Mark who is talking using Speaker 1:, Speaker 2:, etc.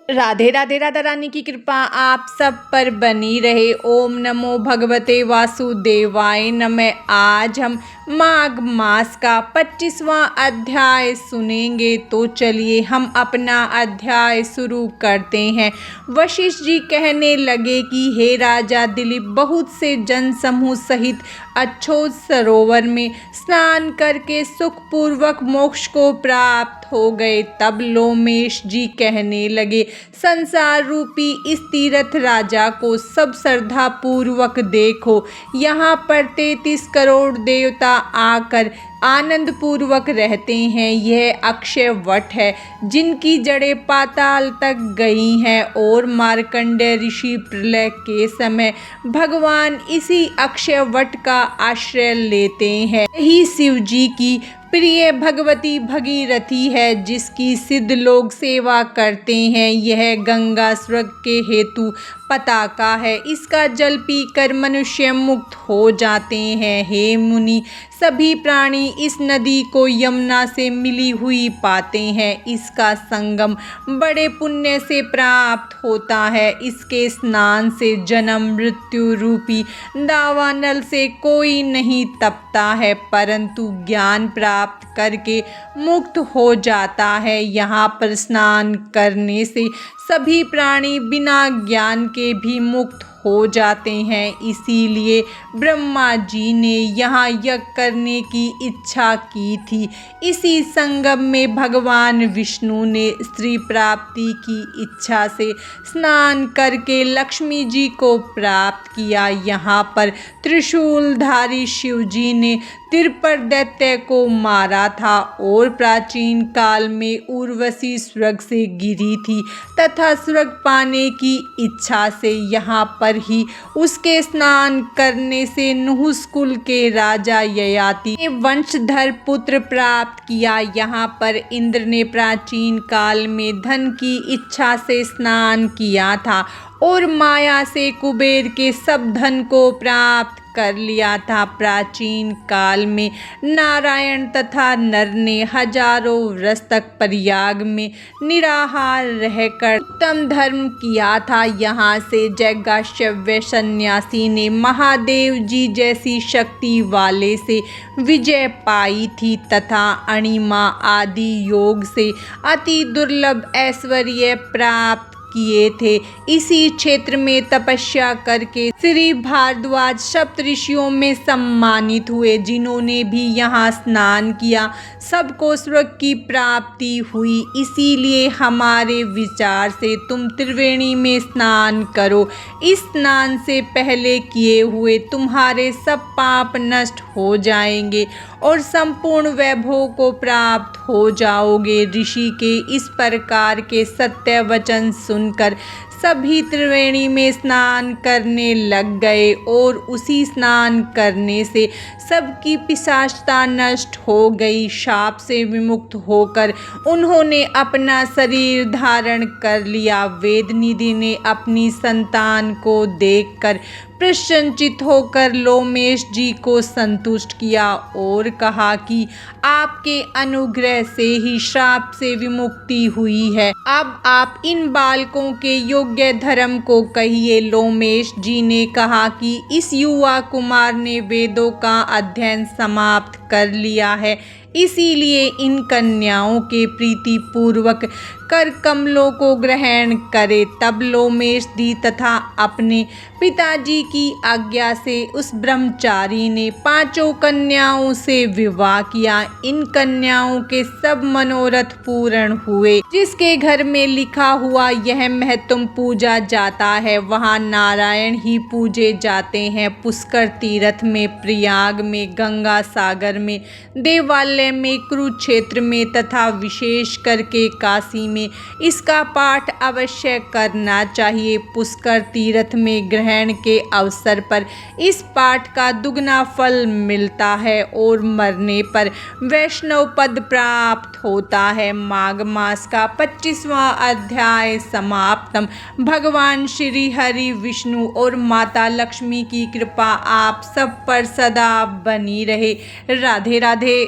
Speaker 1: राधे राधे। राधा रानी की कृपा आप सब पर बनी रहे। ओम नमो भगवते वासुदेवाय नमः। आज हम माघ मास का 25वां अध्याय सुनेंगे, तो चलिए हम अपना अध्याय शुरू करते हैं। वशिष्ठ जी कहने लगे कि हे राजा दिलीप, बहुत से जन समूह सहित अछोत सरोवर में स्नान करके सुखपूर्वक मोक्ष को प्राप्त हो गए। तब लोमेश जी कहने लगे, संसार रूपी इस तीर्थ राजा को सब श्रद्धा पूर्वक देखो। यहाँ पर 33 करोड़ देवता आकर आनंद पूर्वक रहते हैं। यह अक्षय वट है जिनकी जड़ें पाताल तक गई हैं और मार्कंडेय ऋषि प्रलय के समय भगवान इसी अक्षय वट का आश्रय लेते हैं। यही शिव जी की प्रिय भगवती भगीरथी है जिसकी सिद्ध लोग सेवा करते हैं। यह गंगा स्वर्ग के हेतु पताका है, इसका जल पीकर मनुष्य मुक्त हो जाते हैं। हे मुनि, सभी प्राणी इस नदी को यमुना से मिली हुई पाते हैं। इसका संगम बड़े पुण्य से प्राप्त होता है। इसके स्नान से जन्म मृत्यु रूपी दावानल से कोई नहीं तपता है, परंतु ज्ञान प्राप्त करके मुक्त हो जाता है। यहाँ पर स्नान करने से सभी प्राणी बिना ज्ञान के भी मुक्त हो जाते हैं। इसीलिए ब्रह्मा जी ने यहाँ यज्ञ करने की इच्छा की थी। इसी संगम में भगवान विष्णु ने स्त्री प्राप्ति की इच्छा से स्नान करके लक्ष्मी जी को प्राप्त किया। यहाँ पर त्रिशूलधारी शिव जी ने तिरपर दैत्य को मारा था और प्राचीन काल में उर्वशी स्वर्ग से गिरी थी तथा स्वर्ग पाने की इच्छा से यहाँ पर ही उसके स्नान करने से नुहुस कुल के राजा ययाति ने वंशधर पुत्र प्राप्त किया। यहाँ पर इंद्र ने प्राचीन काल में धन की इच्छा से स्नान किया था और माया से कुबेर के सब धन को प्राप्त कर लिया था। प्राचीन काल में नारायण तथा नर ने हजारों वर्ष तक प्रयाग में निराहार रहकर उत्तम धर्म किया था। यहाँ से जैगाश्चर्य सन्यासी ने महादेव जी जैसी शक्ति वाले से विजय पाई थी तथा अणिमा आदि योग से अति दुर्लभ ऐश्वर्य प्राप्त किए थे। इसी क्षेत्र में तपस्या करके श्री भारद्वाज सप्त ऋषियों में सम्मानित हुए, जिन्होंने भी यहाँ स्नान किया सबको स्वर्ग की प्राप्ति हुई। इसीलिए हमारे विचार से तुम त्रिवेणी में स्नान करो। इस स्नान से पहले किए हुए तुम्हारे सब पाप नष्ट हो जाएंगे और संपूर्ण वैभव को प्राप्त हो जाओगे। ऋषि के इस प्रकार के सत्य वचन सुनकर सभी त्रिवेणी में स्नान करने लग गए और उसी स्नान करने से सबकी पिशाचता नष्ट हो गई। शाप से विमुक्त होकर उन्होंने अपना शरीर धारण कर लिया। वेदनिधि ने अपनी संतान को देखकर प्रसन्नचित्त होकर लोमेश जी को संतुष्ट किया और कहा कि आपके अनुग्रह से ही श्राप से विमुक्ति हुई है। अब आप इन बालकों के योग्य धर्म को कहिए। लोमेश जी ने कहा कि इस युवा कुमार ने वेदों का अध्ययन समाप्त कर लिया है, इसीलिए इन कन्याओं के प्रीति पूर्वक कर कमलों को ग्रहण करे। तब लोमेश जी तथा अपने पिताजी की आज्ञा से उस ब्रह्मचारी ने 5 कन्याओं से विवाह किया। इन कन्याओं के सब मनोरथ पूर्ण हुए। जिसके घर में लिखा हुआ यह महत्व पूजा जाता है, वहाँ नारायण ही पूजे जाते हैं। पुष्कर तीर्थ में, प्रयाग में, गंगा सागर में, देवालय में, कुरुक्षेत्र में तथा विशेष करके काशी में इसका पाठ अवश्य करना चाहिए। पुष्कर तीर्थ में ग्रहण के अवसर पर इस पाठ का दुगना फल मिलता है और मरने पर वैष्णव पद प्राप्त होता है। माघ मास का 25वां अध्याय समाप्तम। भगवान श्री हरि विष्णु और माता लक्ष्मी की कृपा आप सब पर सदा बनी रहे। राधे राधे।